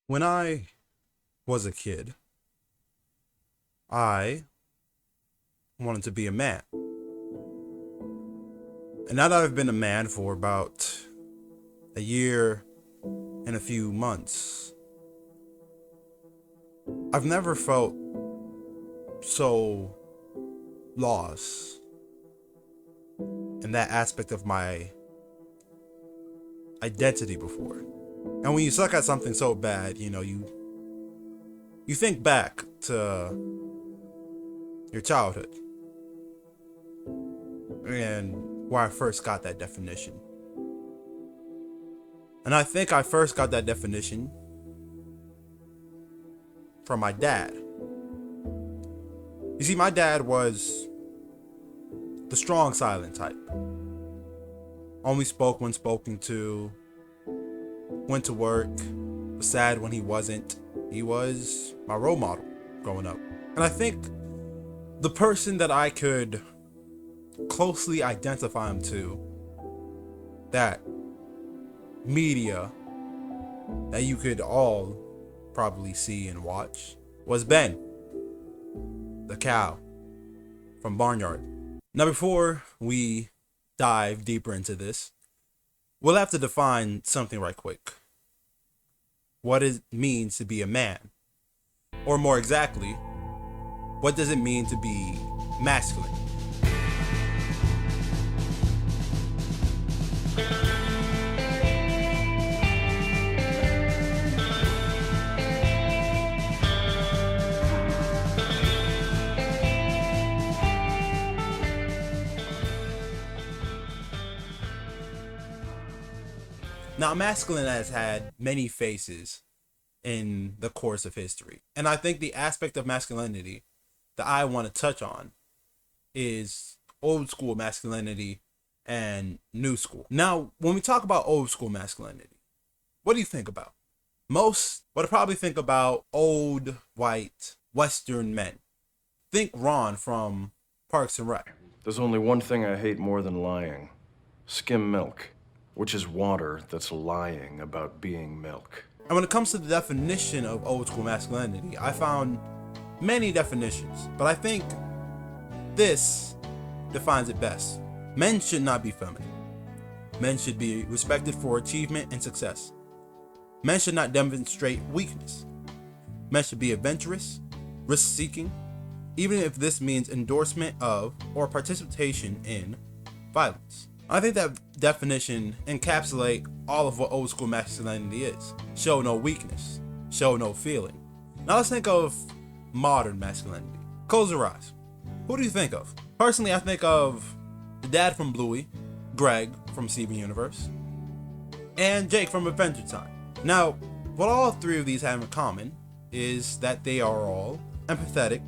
When I was a kid, I wanted to be a man. And now that I've been a man for about a year and a few months, I've never felt so lost in that aspect of my identity before. And when you suck at something so bad, you think back to your childhood and where I first got that definition. And I think I first got that definition from my dad. You see, my dad was the strong silent type. Only spoke when spoken to, went to work, was sad when he wasn't. He was my role model growing up. And I think the person that I could closely identify him to, that media that you could all probably see and watch, was Ben, the cow from Barnyard. Now, before we dive deeper into this, we'll have to define something right quick. What it means to be a man. Or more exactly, what does it mean to be masculine? Now, masculine has had many faces in the course of history. And I think the aspect of masculinity that I want to touch on is old school masculinity and new school. Now, when we talk about old school masculinity, what do you think about? Most would probably think about old white Western men. Think Ron from Parks and Rec. There's only one thing I hate more than lying. Skim milk, which is water that's lying about being milk. And when it comes to the definition of old school masculinity, I found many definitions, but I think this defines it best. Men should not be feminine. Men should be respected for achievement and success. Men should not demonstrate weakness. Men should be adventurous, risk-seeking, even if this means endorsement of or participation in violence. I think that definition encapsulates all of what old school masculinity is. Show no weakness. Show no feeling. Now let's think of modern masculinity. Close your eyes. Who do you think of? Personally, I think of the dad from Bluey, Greg from Steven Universe, and Jake from Adventure Time. Now, what all three of these have in common is that they are all empathetic,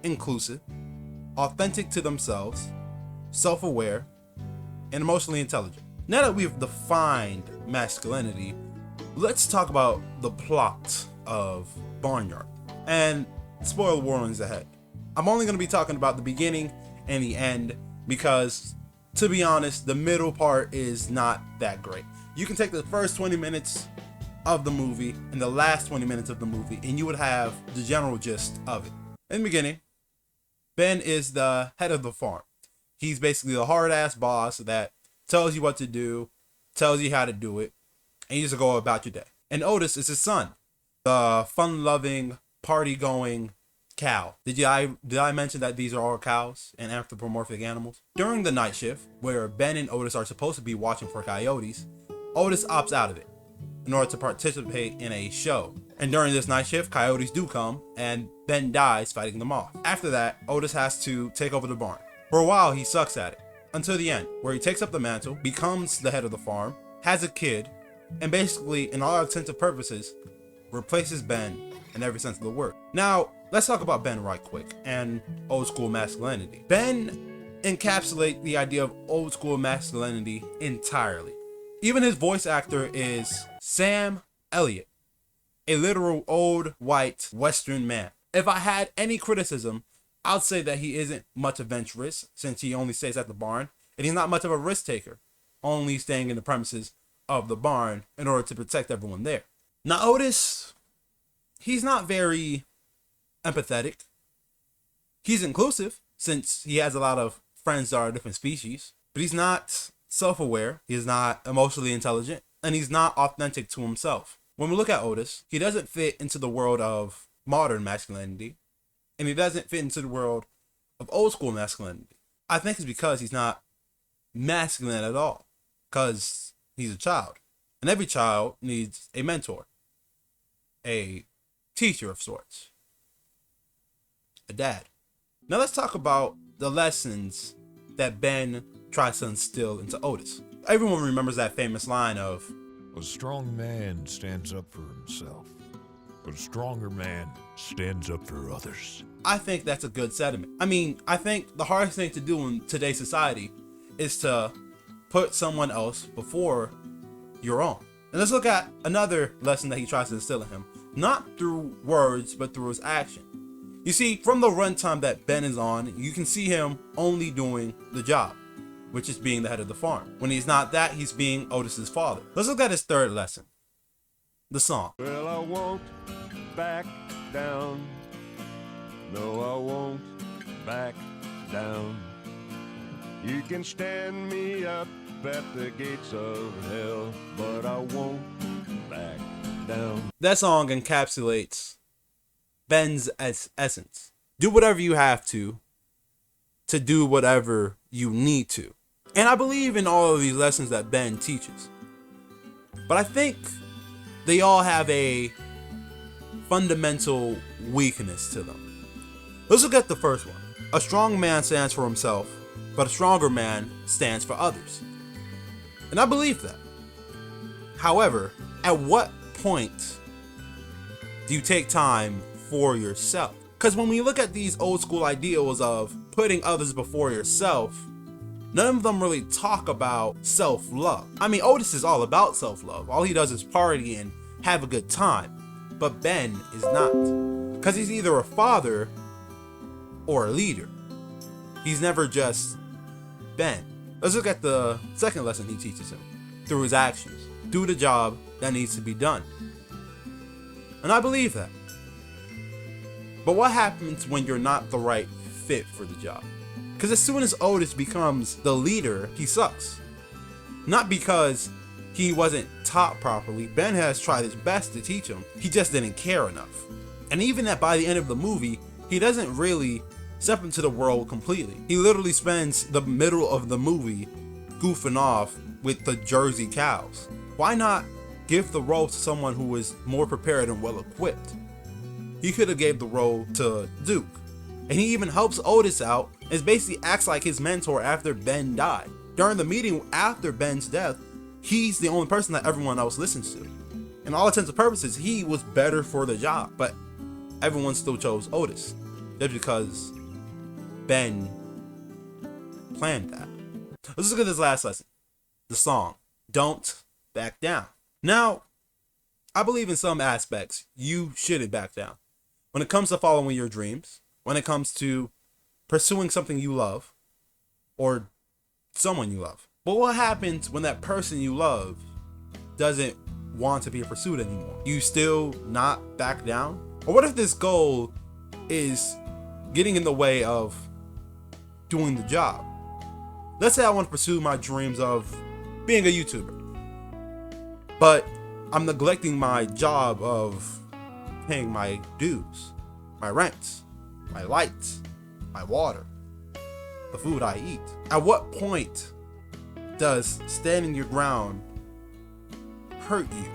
inclusive, authentic to themselves, self-aware, and emotionally intelligent. Now that we've defined masculinity, let's talk about the plot of Barnyard. And spoiler warnings ahead. I'm only going to be talking about the beginning and the end because, to be honest, the middle part is not that great. You can take the first 20 minutes of the movie and the last 20 minutes of the movie and you would have the general gist of it. In the beginning, Ben is the head of the farm. He's basically the hard-ass boss that tells you what to do, tells you how to do it, and you just go about your day. And Otis is his son, the fun-loving, party-going cow. Did I mention that these are all cows and anthropomorphic animals? During the night shift, where Ben and Otis are supposed to be watching for coyotes, Otis opts out of it in order to participate in a show. And during this night shift, coyotes do come, and Ben dies fighting them off. After that, Otis has to take over the barn. For a while, he sucks at it, until the end, where he takes up the mantle, becomes the head of the farm, has a kid, and basically, in all intents and purposes, replaces Ben in every sense of the word. Now, let's talk about Ben right quick, and old school masculinity. Ben encapsulates the idea of old school masculinity entirely. Even his voice actor is Sam Elliott, a literal old white Western man. If I had any criticism, I'd say that he isn't much adventurous since he only stays at the barn, and he's not much of a risk taker, only staying in the premises of the barn in order to protect everyone there. Now, Otis he's not very empathetic. He's inclusive since he has a lot of friends that are different species, but he's not self-aware. He's not emotionally intelligent, and he's not authentic to himself. When we look at Otis, he doesn't fit into the world of modern masculinity, and he doesn't fit into the world of old school masculinity. I think it's because he's not masculine at all, because he's a child. And every child needs a mentor, a teacher of sorts, a dad. Now let's talk about the lessons that Ben tries to instill into Otis. Everyone remembers that famous line of, "A strong man stands up for himself, but a stronger man stands up for others." I think that's a good sentiment. I mean, I think the hardest thing to do in today's society is to put someone else before your own. And let's look at another lesson that he tries to instill in him, not through words, but through his action. You see, from the runtime that Ben is on, you can see him only doing the job, which is being the head of the farm. When he's not that, he's being Otis's father. Let's look at his third lesson, the song. Well, I won't back down. No, I won't back down. You can stand me up at the gates of hell, but I won't back down. That song encapsulates Ben's essence. Do whatever you have to do whatever you need to. And I believe in all of these lessons that Ben teaches. But I think they all have a fundamental weakness to them. Let's look at the first one. A strong man stands for himself, but a stronger man stands for others. And I believe that. However, at what point do you take time for yourself? Because when we look at these old school ideals of putting others before yourself, none of them really talk about self-love. I mean, Otis is all about self-love. All he does is party and have a good time. But Ben is not. Because he's either a father or a leader. He's never just Ben. Let's look at the second lesson he teaches him. Through his actions. Do the job that needs to be done. And I believe that. But what happens when you're not the right fit for the job? Because as soon as Otis becomes the leader, he sucks. Not because he wasn't taught properly. Ben has tried his best to teach him. He just didn't care enough. And even that by the end of the movie, he doesn't really step into the world completely. He literally spends the middle of the movie goofing off with the Jersey cows. Why not give the role to someone who is more prepared and well equipped? He could have gave the role to Duke. And he even helps Otis out and basically acts like his mentor after Ben died. During the meeting after Ben's death, he's the only person that everyone else listens to. In all intents and purposes, he was better for the job, but everyone still chose Otis. Just because Ben planned that. Let's look at this last lesson. The song, Don't Back Down. Now, I believe in some aspects, you shouldn't back down. When it comes to following your dreams, when it comes to pursuing something you love, or someone you love. But what happens when that person you love doesn't want to be pursued anymore? You still not back down? Or what if this goal is getting in the way of doing the job? Let's say I want to pursue my dreams of being a YouTuber, but I'm neglecting my job of paying my dues, my rents, my lights, my water, the food I eat. At what point does standing your ground hurt you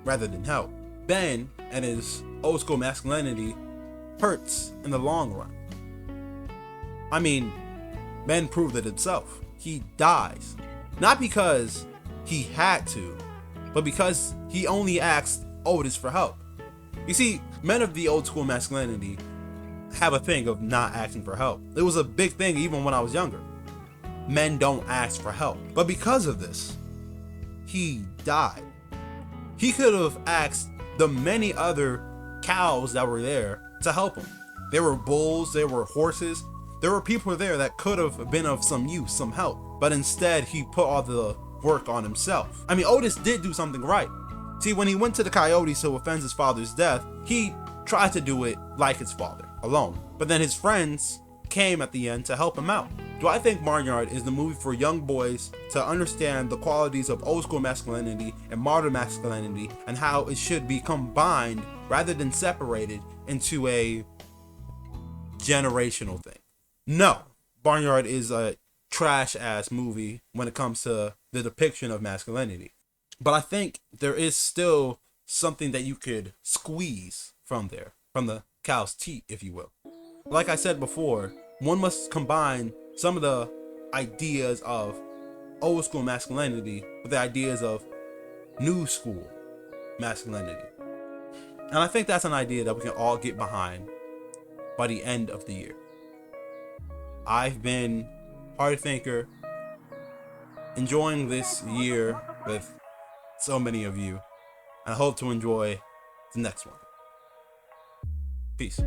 rather than help? Ben and his old school masculinity hurts in the long run. I mean, Ben proved it himself. He dies. Not because he had to, but because he only asked Otis for help. You see, men of the old school masculinity have a thing of not asking for help. It was a big thing even when I was younger. Men don't ask for help. But because of this, he died. He could have asked the many other cows that were there to help him. There were bulls, there were horses, there were people there that could have been of some use, some help. But instead, he put all the work on himself. I mean, Otis did do something right. See, when he went to the Coyotes to avenge his father's death, he tried to do it like his father, alone. But then his friends came at the end to help him out. Do I think Barnyard is the movie for young boys to understand the qualities of old school masculinity and modern masculinity and how it should be combined rather than separated into a generational thing? No. Barnyard is a trash ass movie when it comes to the depiction of masculinity. But I think there is still something that you could squeeze from there, from the cow's teat, if you will. Like I said before, one must combine some of the ideas of old school masculinity with the ideas of new school masculinity. And I think that's an idea that we can all get behind by the end of the year. I've been Hard Thinker, enjoying this year with so many of you, and I hope to enjoy the next one. Peace.